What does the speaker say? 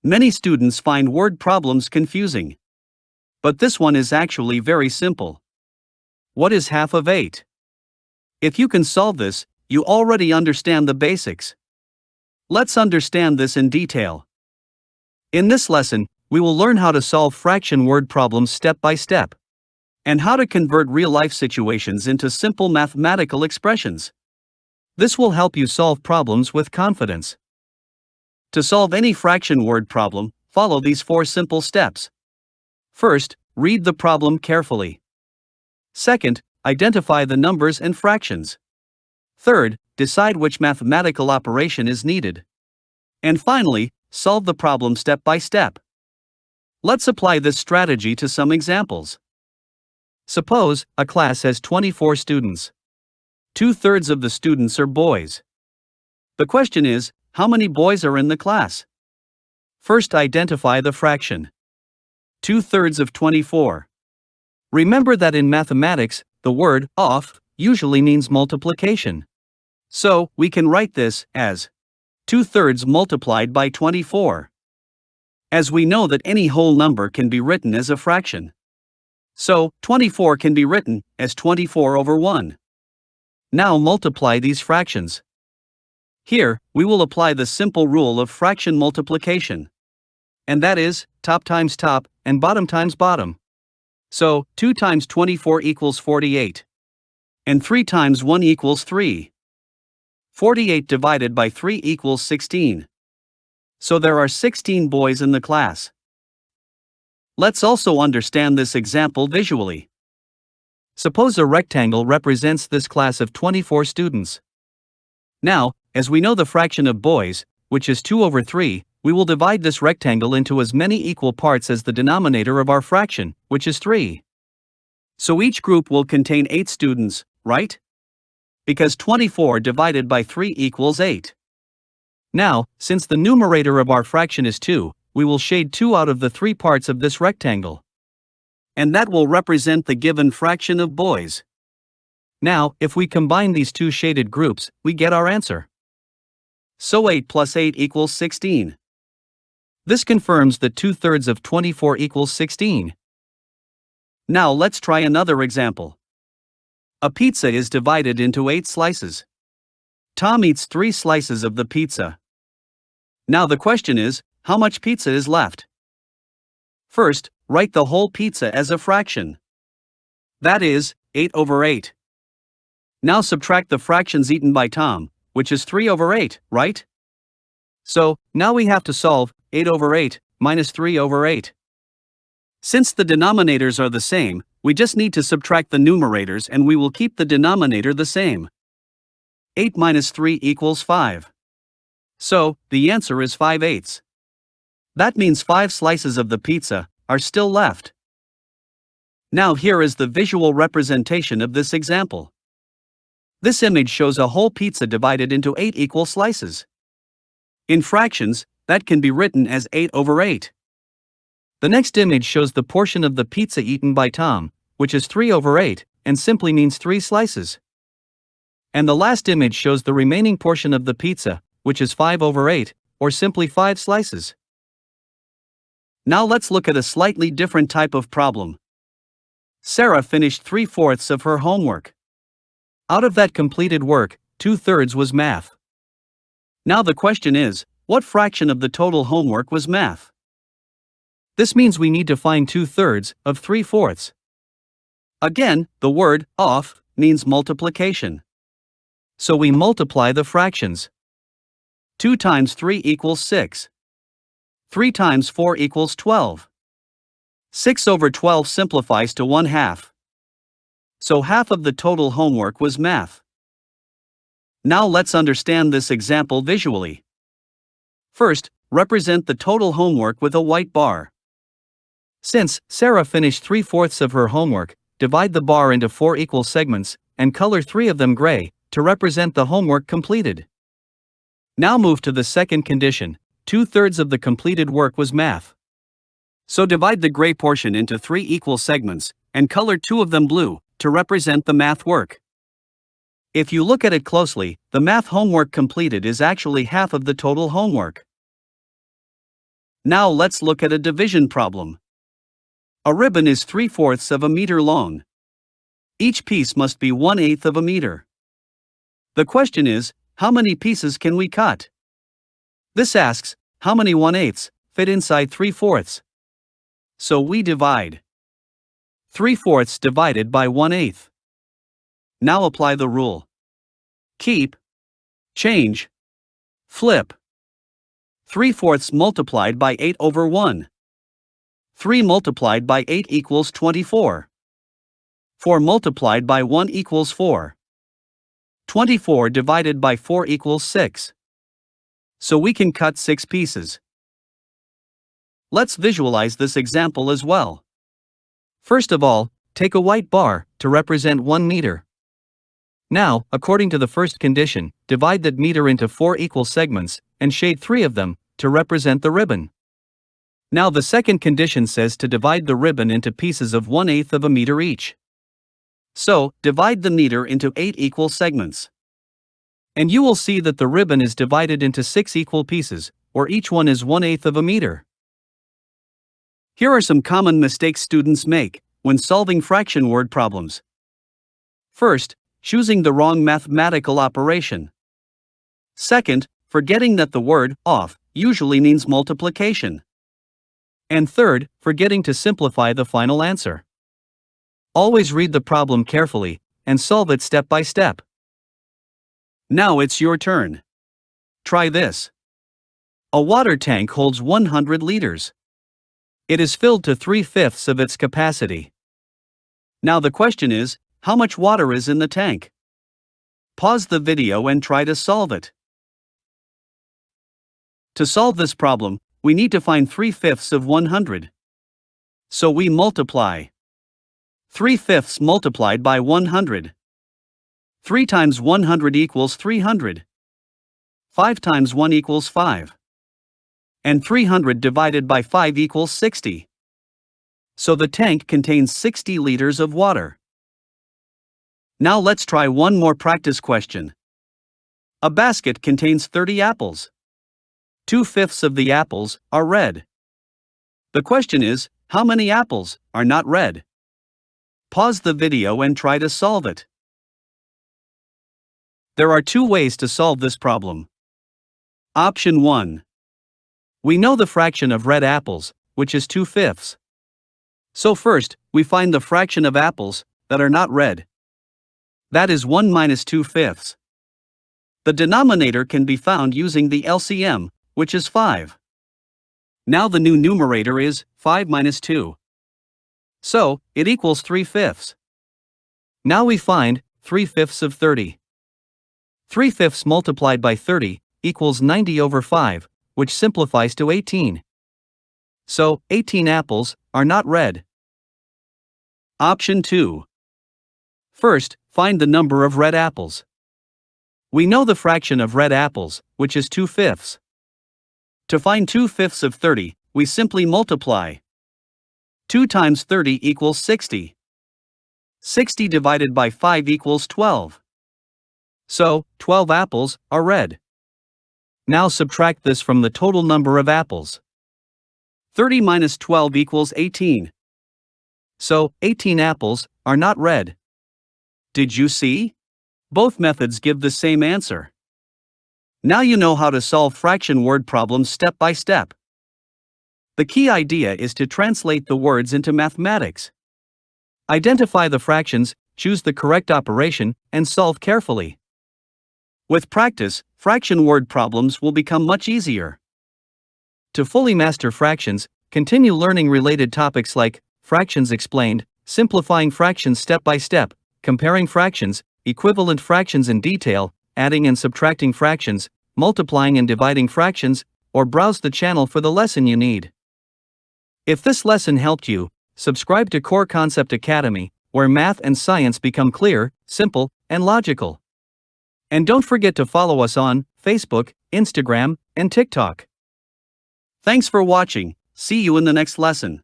Many students find word problems confusing. But this one is actually very simple. What is half of 8? If you can solve this, you already understand the basics. Let's understand this in detail. In this lesson, we will learn how to solve fraction word problems step by step, and how to convert real-life situations into simple mathematical expressions. This will help you solve problems with confidence. To solve any fraction word problem, follow these 4 simple steps. First, read the problem carefully. Second, identify the numbers and fractions. Third, decide which mathematical operation is needed. And finally, solve the problem step by step. Let's apply this strategy to some examples. Suppose a class has 24 students. 2/3 of the students are boys. The question is, how many boys are in the class? First, identify the fraction. 2/3 of 24. Remember that in mathematics, the word off usually means multiplication. So, we can write this as 2/3 multiplied by 24. As we know that any whole number can be written as a fraction. So, 24 can be written as 24 over 1. Now multiply these fractions. Here, we will apply the simple rule of fraction multiplication. And that is, top times top, and bottom times bottom. So, 2 times 24 equals 48. And 3 times 1 equals 3. 48 divided by 3 equals 16. So there are 16 boys in the class. Let's also understand this example visually. Suppose a rectangle represents this class of 24 students. Now, as we know the fraction of boys, which is 2 over 3, we will divide this rectangle into as many equal parts as the denominator of our fraction, which is 3. So each group will contain 8 students, right? Because 24 divided by 3 equals 8. Now, since the numerator of our fraction is 2, we will shade 2 out of the 3 parts of this rectangle. And that will represent the given fraction of boys. Now, if we combine these 2 shaded groups, we get our answer. So 8 plus 8 equals 16. This confirms that 2/3 of 24 equals 16. Now let's try another example. A pizza is divided into 8 slices. Tom eats 3 slices of the pizza. Now the question is, how much pizza is left? First, write the whole pizza as a fraction. That is, 8 over 8. Now subtract the fractions eaten by Tom, which is 3 over 8, right? So, now we have to solve 8 over 8 minus 3 over 8. Since the denominators are the same, we just need to subtract the numerators and we will keep the denominator the same. 8 minus 3 equals 5. So, the answer is 5/8. That means 5 slices of the pizza are still left. Now here is the visual representation of this example. This image shows a whole pizza divided into 8 equal slices. In fractions, that can be written as 8 over 8. The next image shows the portion of the pizza eaten by Tom, which is 3 over 8, and simply means 3 slices. And the last image shows the remaining portion of the pizza, which is 5 over 8, or simply 5 slices. Now let's look at a slightly different type of problem. Sarah finished 3/4 of her homework. Out of that completed work, 2/3 was math. Now the question is, what fraction of the total homework was math? This means we need to find 2/3 of 3/4. Again, the word off means multiplication. So we multiply the fractions. 2 times 3 equals 6. 3 times 4 equals 12. 6 over 12 simplifies to 1/2. So half of the total homework was math. Now let's understand this example visually. First, represent the total homework with a white bar. Since Sarah finished 3/4 of her homework, divide the bar into 4 equal segments, and color 3 of them gray, to represent the homework completed. Now move to the second condition, 2/3 of the completed work was math. So divide the gray portion into 3 equal segments, and color 2 of them blue, to represent the math work. If you look at it closely, the math homework completed is actually half of the total homework. Now let's look at a division problem. A ribbon is 3/4 of a meter long. Each piece must be 1/8 of a meter. The question is, how many pieces can we cut? This asks, how many 1/8 fit inside 3/4? So we divide. 3/4 divided by 1/8. Now apply the rule. Keep, change, flip. 3/4 multiplied by 8/1. 3 multiplied by 8 equals 24. 4 multiplied by 1 equals 4. 24 divided by 4 equals 6. So we can cut 6 pieces. Let's visualize this example as well. First of all, take a white bar to represent 1 meter. Now, according to the first condition, divide that meter into 4 equal segments and shade 3 of them to represent the ribbon. Now the second condition says to divide the ribbon into pieces of 1/8 of a meter each. So, divide the meter into 8 equal segments. And you will see that the ribbon is divided into 6 equal pieces, or each one is 1/8 of a meter. Here are some common mistakes students make when solving fraction word problems. First, choosing the wrong mathematical operation. Second, forgetting that the word off usually means multiplication. And third, forgetting to simplify the final answer. Always read the problem carefully and solve it step by step. Now it's your turn. Try this. A water tank holds 100 liters. It is filled to 3/5 of its capacity. Now the question is, how much water is in the tank? Pause the video and try to solve it. To solve this problem, we need to find 3/5 of 100. So we multiply. 3/5 multiplied by 100. 3 times 100 equals 300. 5 times 1 equals 5. And 300 divided by 5 equals 60. So the tank contains 60 liters of water. Now let's try one more practice question. A basket contains 30 apples. 2/5 of the apples are red. The question is, how many apples are not red? Pause the video and try to solve it. There are 2 ways to solve this problem. Option 1. We know the fraction of red apples, which is 2/5. So first, we find the fraction of apples that are not red. That is 1 minus 2/5. The denominator can be found using the LCM, which is 5. Now the new numerator is 5 minus 2. So, it equals 3/5. Now we find 3/5 of 30. 3/5 multiplied by 30 equals 90/5, which simplifies to 18. So, 18 apples are not red. Option 2. First, find the number of red apples. We know the fraction of red apples, which is 2/5. To find 2/5 of 30, we simply multiply. 2 times 30 equals 60. 60 divided by 5 equals 12. So, 12 apples are red. Now subtract this from the total number of apples. 30 minus 12 equals 18. So, 18 apples are not red. Did you see? Both methods give the same answer. Now you know how to solve fraction word problems step by step. The key idea is to translate the words into mathematics. Identify the fractions, choose the correct operation, and solve carefully. With practice, fraction word problems will become much easier. To fully master fractions, continue learning related topics like fractions explained, simplifying fractions step by step, comparing fractions, equivalent fractions in detail, adding and subtracting fractions, multiplying and dividing fractions, or browse the channel for the lesson you need. If this lesson helped you, subscribe to Core Concept Academy, where math and science become clear, simple, and logical. And don't forget to follow us on Facebook, Instagram, and TikTok. Thanks for watching. See you in the next lesson.